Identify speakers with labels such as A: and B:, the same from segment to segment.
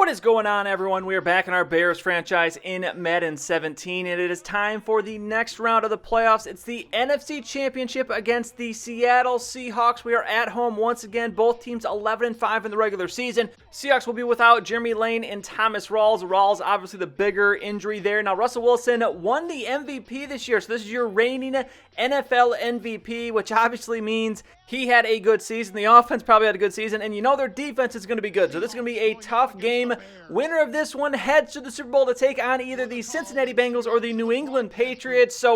A: What is going on, everyone? We are back in our Bears franchise in Madden 17, and it is time for the next round of the playoffs. It's the NFC Championship against the Seattle Seahawks. We are at home once again, both teams 11-5 in the regular season. Seahawks will be without Jeremy Lane and Thomas Rawls. Rawls, obviously the bigger injury there. Now, Russell Wilson won the MVP this year, so this is your reigning NFL MVP, which obviously means he had a good season. The offense probably had a good season, and you know their defense is going to be good. So this is going to be a tough game. Winner of this one heads to the Super Bowl to take on either the Cincinnati Bengals or the New England Patriots. So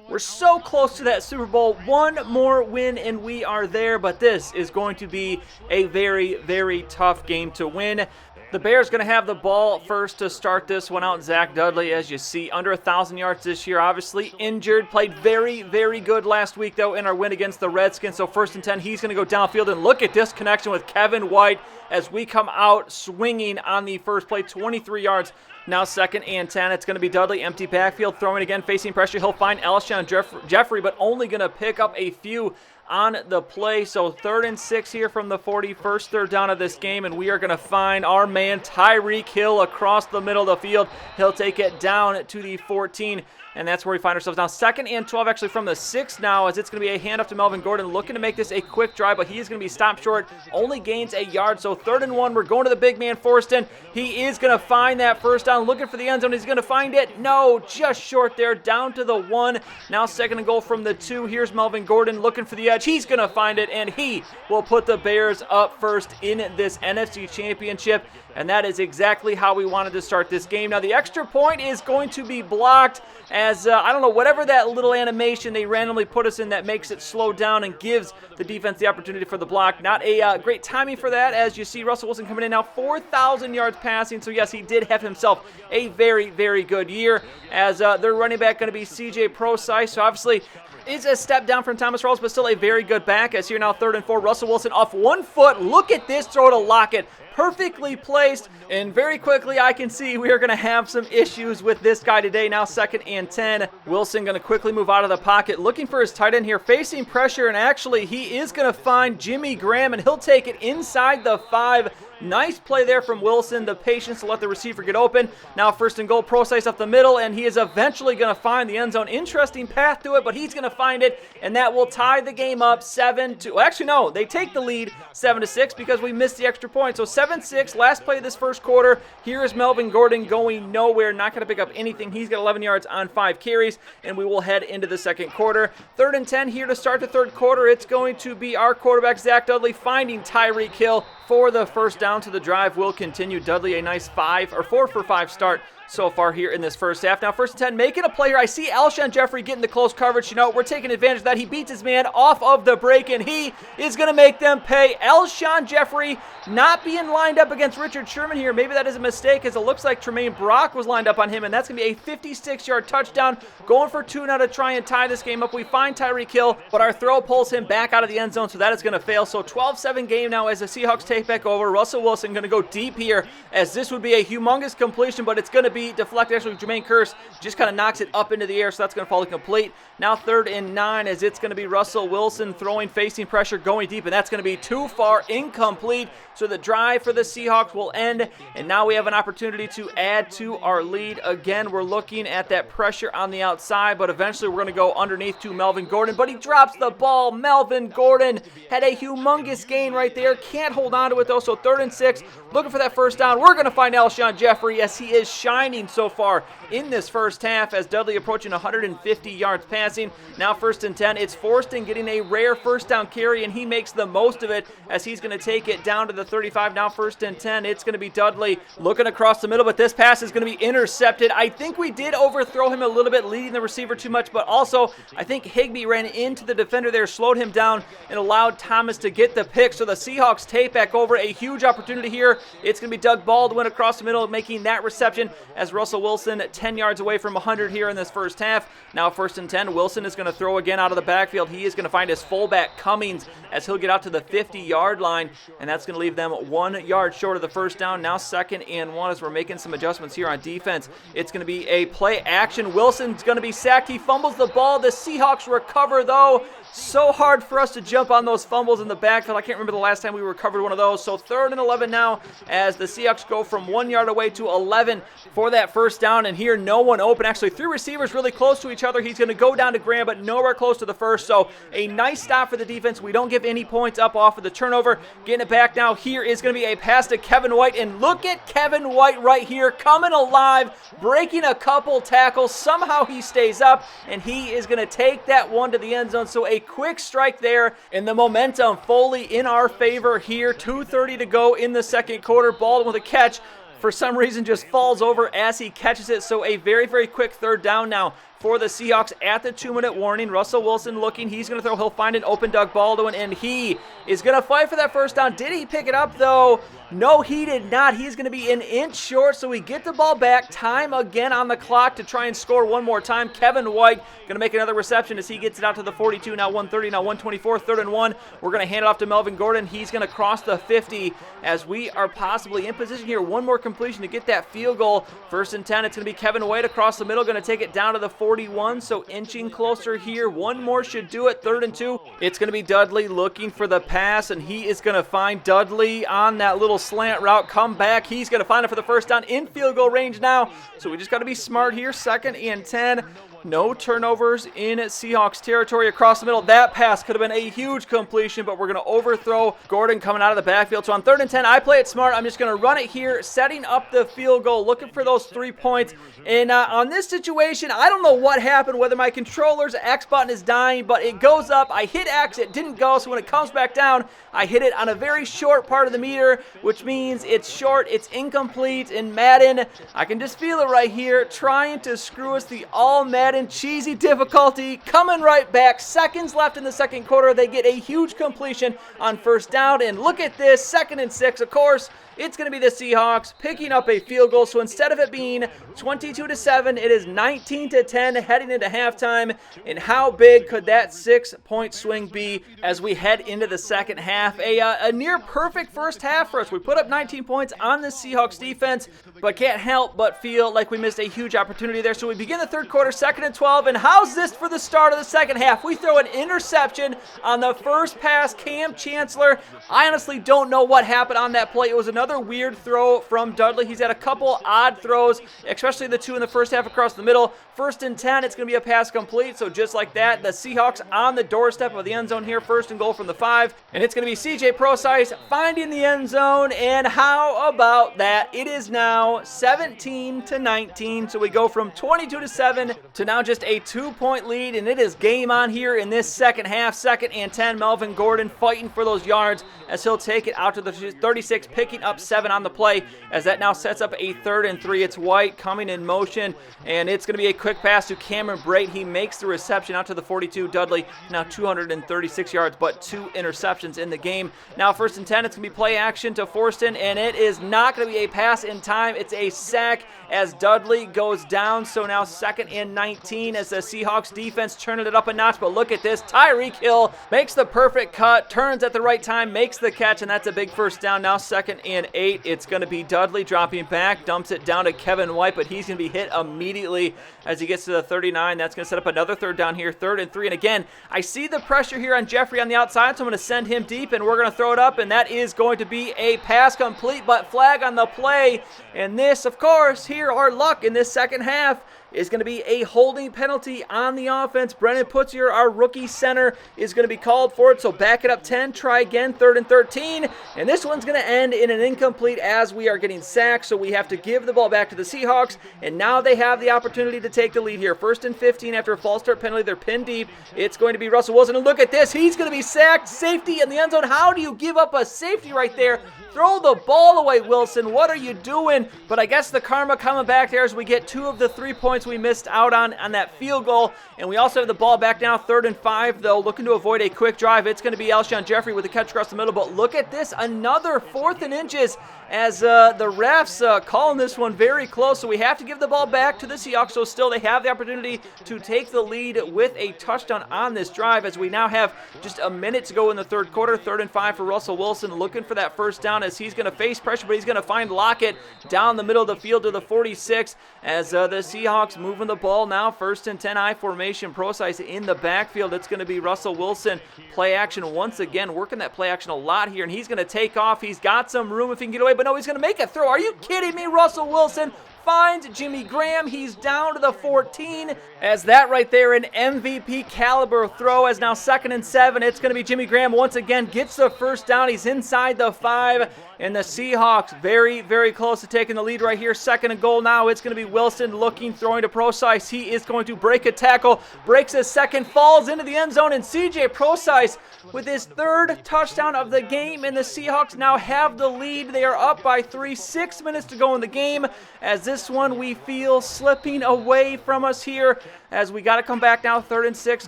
A: we're so close to that Super Bowl. One more win and we are there, but this is going to be a very, very tough game to win. The Bears going to have the ball first to start this one out. Zach Dudley, as you see, under 1,000 yards this year, obviously injured. Played very, very good last week, though, in our win against the Redskins. So 1st and 10, he's going to go downfield. And look at this connection with Kevin White as we come out swinging on the first play, 23 yards. Now 2nd and 10, it's going to be Dudley, empty backfield, throwing again, facing pressure. He'll find Alshon Jeffrey, but only going to pick up a few on the play. So 3rd and 6 here from the 40, first third down of this game, and we are going to find our man Tyreek Hill across the middle of the field. He'll take it down to the 14, and that's where we find ourselves now. 2nd and 12 actually from the 6 now, as it's going to be a handoff to Melvin Gordon, looking to make this a quick drive, but he is going to be stopped short, only gains a yard. So 3rd and 1, we're going to the big man Forston. He is going to find that first down, looking for the end zone. He's going to find it. No, just short there, down to the 1. Now 2nd and goal from the 2. Here's Melvin Gordon looking for the edge. He's going to find it, and he will put the Bears up first in this NFC Championship, and that is exactly how we wanted to start this game. Now the extra point is going to be blocked as, I don't know, whatever that little animation they randomly put us in that makes it slow down and gives the defense the opportunity for the block. Not a great timing for that, as you see Russell Wilson coming in now, 4,000 yards passing. So yes, he did have himself a very, very good year, as their running back going to be CJ Prosise. So obviously is a step down from Thomas Rawls, but still a very good back, as here now 3rd and 4. Russell Wilson off 1 foot. Look at this throw to Lockett. Perfectly placed, and very quickly I can see we are going to have some issues with this guy today. Now 2nd and 10. Wilson going to quickly move out of the pocket, looking for his tight end here, facing pressure, and actually he is going to find Jimmy Graham, and he'll take it inside the 5. Nice play there from Wilson, the patience to let the receiver get open. Now 1st and goal, Prosise up the middle, and he is eventually going to find the end zone. Interesting path to it, but he's going to find it, and that will tie the game up 7-2. Well, actually, no, they take the lead 7-6 because we missed the extra point. So 7-6, last play of this first quarter. Here is Melvin Gordon going nowhere, not going to pick up anything. He's got 11 yards on 5 carries, and we will head into the second quarter. 3rd and 10 here to start the third quarter. It's going to be our quarterback, Zach Dudley, finding Tyreek Hill for the first down. To the drive will continue. Dudley, a nice 4 for 5 start so far here in this first half. Now 1st and 10, making a play here. I see Alshon Jeffrey getting the close coverage. You know, we're taking advantage of that. He beats his man off of the break, and he is going to make them pay. Alshon Jeffrey not being lined up against Richard Sherman here. Maybe that is a mistake, as it looks like Tremaine Brock was lined up on him, and that's going to be a 56-yard touchdown. Going for 2 now to try and tie this game up. We find Tyreek Hill, but our throw pulls him back out of the end zone, so that is going to fail. So 12-7 game now as the Seahawks take back over. Russell Wilson going to go deep here, as this would be a humongous completion, but it's going to be deflected. Actually, Jermaine Kearse just kind of knocks it up into the air, so that's going to fall incomplete. Now 3rd and 9, as it's going to be Russell Wilson throwing, facing pressure, going deep, and that's going to be too far, incomplete. So the drive for the Seahawks will end, and now we have an opportunity to add to our lead. Again, we're looking at that pressure on the outside, but eventually we're going to go underneath to Melvin Gordon, but he drops the ball. Melvin Gordon had a humongous gain right there. Can't hold on to it, though, so 3rd and 6, looking for that first down. We're going to find Alshon Jeffrey, as he is shining so far in this first half, as Dudley approaching 150 yards passing. Now 1st and 10, it's Forston getting a rare first down carry, and he makes the most of it, as he's going to take it down to the 35. Now 1st and 10, it's going to be Dudley looking across the middle, but this pass is going to be intercepted. I think we did overthrow him a little bit, leading the receiver too much, but also I think Higbee ran into the defender there, slowed him down, and allowed Thomas to get the pick. So the Seahawks take back over. A huge opportunity here. It's going to be Doug Baldwin across the middle, making that reception, as Russell Wilson 10 yards away from 100 here in this first half. Now 1st and 10, Wilson is going to throw again out of the backfield. He is going to find his fullback Cummings as he'll get out to the 50-yard line, and that's going to leave them 1 yard short of the first down. Now 2nd and 1 as we're making some adjustments here on defense. It's going to be a play action. Wilson's going to be sacked. He fumbles the ball. The Seahawks recover, though. So hard for us to jump on those fumbles in the backfield. I can't remember the last time we recovered one of those. So 3rd and 11 now as the Seahawks go from 1 yard away to 11 for that first down. And here no one open. Actually 3 receivers really close to each other. He's going to go down to Graham, but nowhere close to the first. So a nice stop for the defense. We don't give any points up off of the turnover. Getting it back now. Here is going to be a pass to Kevin White. And look at Kevin White right here coming alive, breaking a couple tackles. Somehow he stays up, and he is going to take that one to the end zone. So a quick strike there, and the momentum fully in our favor here. 2:30 to go in the second quarter. Baldwin with a catch. For some reason just falls over as he catches it. So a very, very quick 3rd down now for the Seahawks at the 2-minute warning. Russell Wilson looking. He's going to throw. He'll find an open Doug Baldwin, and he is going to fight for that first down. Did he pick it up, though? No, he did not. He's going to be an inch short, so we get the ball back. Time again on the clock to try and score one more time. Kevin White going to make another reception as he gets it out to the 42. Now 130, now 124, 3rd and 1. We're going to hand it off to Melvin Gordon. He's going to cross the 50 as we are possibly in position here. One more completion to get that field goal. 1st and 10. It's going to be Kevin White across the middle. Going to take it down to the 41, so inching closer here. One more should do it. 3rd and 2. It's going to be Dudley looking for the pass, and he is going to find Dudley on that little slant route. Come back. He's going to find it for the first down in field goal range now. So we just got to be smart here. 2nd and 10. No turnovers in Seahawks territory across the middle. That pass could have been a huge completion, but we're going to overthrow Gordon coming out of the backfield. So on 3rd and 10, I play it smart. I'm just going to run it here, setting up the field goal, looking for those 3 points. And on this situation, I don't know what happened, whether my controller's X button is dying, but it goes up. I hit X, it didn't go, so when it comes back down, I hit it on a very short part of the meter, which means it's short, it's incomplete. In Madden, I can just feel it right here, trying to screw us. The All-Madden cheesy difficulty coming right back. Seconds left in the second quarter. They get a huge completion on first down, and look at this, 2nd and 6. Of course, it's going to be the Seahawks picking up a field goal. So instead of it being 22-7, it is 19-10 heading into halftime. And how big could that 6-point swing be as we head into the second half? A near perfect first half for us. We put up 19 points on the Seahawks defense, but can't help but feel like we missed a huge opportunity there. So we begin the third quarter, 2nd and 12. And how's this for the start of the second half? We throw an interception on the first pass. Cam Chancellor, I honestly don't know what happened on that play. It was another weird throw from Dudley. He's had a couple odd throws, especially the 2 in the first half across the middle. 1st and 10, it's going to be a pass complete. So just like that, the Seahawks on the doorstep of the end zone here. 1st and goal from the 5. And it's going to be CJ Prosise finding the end zone. And how about that? It is now 17-19. So we go from 22-7 to now just a 2-point lead. And it is game on here in this second half. 2nd and 10. Melvin Gordon fighting for those yards as he'll take it out to the 36, picking up 7 on the play, as that now sets up a 3rd and 3. It's White coming in motion, and it's going to be a quick pass to Cameron Brate. He makes the reception out to the 42. Dudley now 236 yards, but 2 interceptions in the game. Now 1st and 10, it's going to be play action to Forston, and it is not going to be a pass in time. It's a sack as Dudley goes down. So now 2nd and 19 as the Seahawks defense turning it up a notch. But look at this. Tyreek Hill makes the perfect cut, turns at the right time, makes the catch, and that's a big first down. Now 2nd and 8. It's going to be Dudley dropping back, dumps it down to Kevin White, but he's going to be hit immediately as he gets to the 39. That's going to set up another 3rd down here, 3rd and 3. And again, I see the pressure here on Jeffrey on the outside, so I'm going to send him deep, and we're going to throw it up, and that is going to be a pass complete, but flag on the play. And this, of course, here our luck in this second half is going to be a holding penalty on the offense. Brennan Putzier, our rookie center, is going to be called for it. So back it up 10, try again, 3rd and 13. And this one's going to end in an incomplete as we are getting sacked. So we have to give the ball back to the Seahawks. And now they have the opportunity to take the lead here. 1st and 15 after a false start penalty. They're pinned deep. It's going to be Russell Wilson. And look at this. He's going to be sacked. Safety in the end zone. How do you give up a safety right there? Throw the ball away, Wilson. What are you doing? But I guess the karma coming back there as we get 2 of the 3 points we missed out on that field goal. And we also have the ball back now, 3rd and 5, though, looking to avoid a quick drive. It's going to be Alshon Jeffrey with the catch across the middle. But look at this, another 4th and inches as the refs calling this one very close. So we have to give the ball back to the Seahawks. So still they have the opportunity to take the lead with a touchdown on this drive as we now have just a minute to go in the 3rd quarter. 3rd and 5 for Russell Wilson, looking for that first down as he's going to face pressure, but he's going to find Lockett down the middle of the field to the 46 as the Seahawks moving the ball now. 1st and 10, I formation, Procise in the backfield. It's going to be Russell Wilson. Play action once again, working that play action a lot here, and he's going to take off. He's got some room if he can get away, but no, he's going to make a throw. Are you kidding me? Russell Wilson finds Jimmy Graham. He's down to the 14 as that right there, an MVP caliber throw as now 2nd and 7. It's going to be Jimmy Graham once again, gets the first down. He's inside the 5, and the Seahawks very, very close to taking the lead right here. 2nd and goal now. It's going to be Wilson looking, throwing to Procise. He is going to break a tackle, breaks his 2nd, falls into the end zone, and CJ Procise with his 3rd touchdown of the game, and the Seahawks now have the lead. They are up by 3, 6 minutes to go in the game as this one we feel slipping away from us here as we got to come back now. 3rd and 6.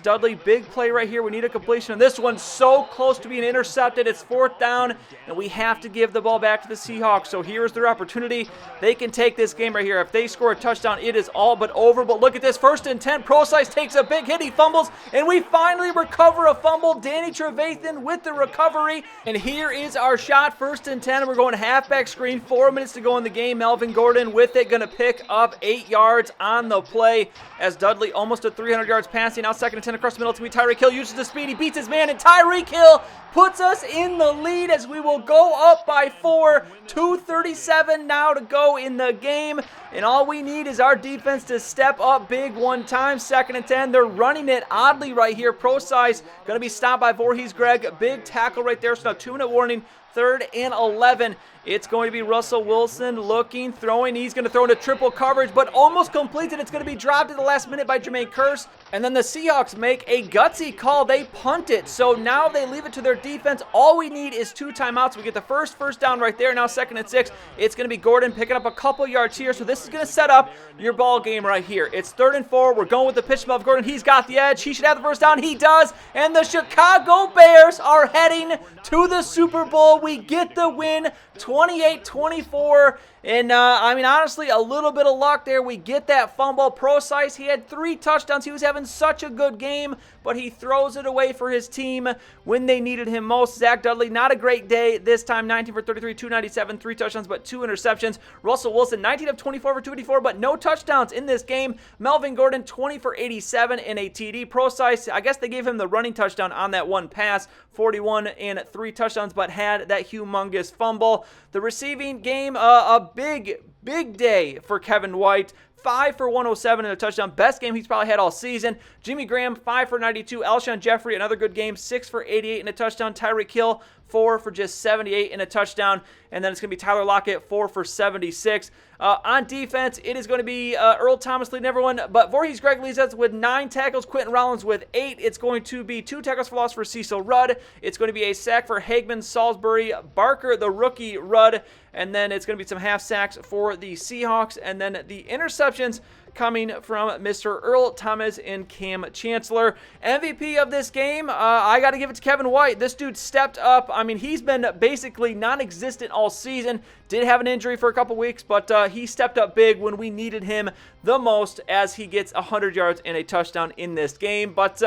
A: Dudley, big play right here. We need a completion, and this one's so close to being intercepted. It's 4th down, and we have to give the ball back to the Seahawks. So here's their opportunity. They can take this game right here. If they score a touchdown, it is all but over. But look at this, 1st and 10. Procise takes a big hit. He fumbles, and we finally recover a fumble. Danny Trevathan with the recovery, and here is our shot. 1st and 10. We're going halfback screen. 4 minutes to go in the game. Melvin Gordon with it, going to pick up 8 yards on the play as Dudley almost at 300 yards passing. Now 2nd and 10 across the middle to be Tyreek Hill. Uses the speed. He beats his man, and Tyreek Hill puts us in the lead as we will go up by 4. 2:37 now to go in the game, and all we need is our defense to step up big one time. 2nd and 10. They're running it oddly right here. Procise going to be stopped by Voorhees Greg. Big tackle right there, so now 2-minute warning. 3rd and 11. It's going to be Russell Wilson looking, throwing. He's going to throw into triple coverage, but almost completed. It's going to be dropped at the last minute by Jermaine Kearse. And then the Seahawks make a gutsy call. They punt it. So now they leave it to their defense. All we need is 2 timeouts. We get the first down right there. Now 2nd and 6. It's going to be Gordon picking up a couple yards here. So this is going to set up your ball game right here. It's 3rd and 4. We're going with the pitch of Gordon. He's got the edge. He should have the first down. He does. And the Chicago Bears are heading to the Super Bowl. We get the win, 28-24. And, I mean, honestly, a little bit of luck there. We get that fumble. Procise, he had 3 touchdowns. He was having such a good game, but he throws it away for his team when they needed him most. Zach Dudley, not a great day this time. 19 for 33, 297, 3 touchdowns, but 2 interceptions. Russell Wilson, 19 of 24 for 284, but no touchdowns in this game. Melvin Gordon, 20 for 87 in a TD. Procise, I guess they gave him the running touchdown on that one pass. 41 and 3 touchdowns, but had that humongous fumble. The receiving game, a big day for Kevin White. 5 for 107 and a touchdown. Best game he's probably had all season. Jimmy Graham, 5 for 92. Alshon Jeffrey, another good game. 6 for 88 and a touchdown. Tyreek Hill, 4 for just 78 and a touchdown. And then it's going to be Tyler Lockett, 4 for 76. On defense, it is going to be Earl Thomas leading everyone. But Voorhees Greg leads us with 9 tackles. Quentin Rollins with 8. It's going to be 2 tackles for loss for Cecil Rudd. It's going to be a sack for Hagman, Salisbury, Barker, the rookie Rudd. And then it's going to be some half sacks for the Seahawks. And then the interceptions coming from Mr. Earl Thomas and Cam Chancellor. MVP of this game, I got to give it to Kevin White. This dude stepped up. I mean, he's been basically non-existent all season. Did have an injury for a couple weeks, but he stepped up big when we needed him the most as he gets 100 yards and a touchdown in this game. But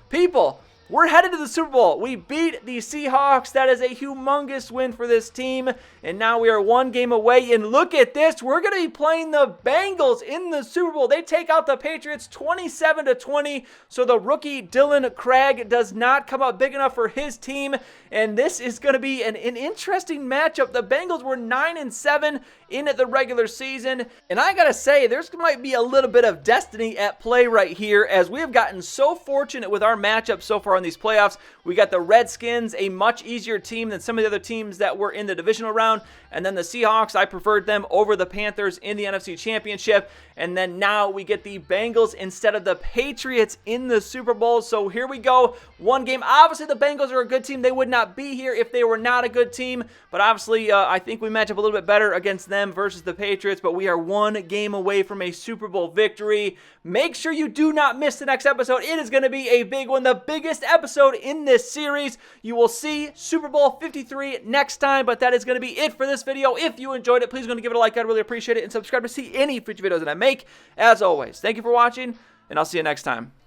A: people, we're headed to the Super Bowl. We beat the Seahawks. That is a humongous win for this team. And now we are 1 game away. And look at this. We're going to be playing the Bengals in the Super Bowl. They take out the Patriots 27-20. So the rookie Dylan Craig does not come up big enough for his team. And this is going to be an interesting matchup. The Bengals were 9-7 in the regular season. And I got to say, there's might be a little bit of destiny at play right here as we have gotten so fortunate with our matchup so far in these playoffs. We got the Redskins, a much easier team than some of the other teams that were in the divisional round. And then the Seahawks, I preferred them over the Panthers in the NFC Championship. And then now we get the Bengals instead of the Patriots in the Super Bowl. So here we go. One game. Obviously, the Bengals are a good team. They would not be here if they were not a good team. But obviously, I think we match up a little bit better against them versus the Patriots. But we are one game away from a Super Bowl victory. Make sure you do not miss the next episode. It is going to be a big one, the biggest episode in this series. You will see Super Bowl 53 next time, but that is going to be it for this video. If you enjoyed it, please go and give it a like. I'd really appreciate it, and subscribe to see any future videos that I make. As always, thank you for watching, and I'll see you next time.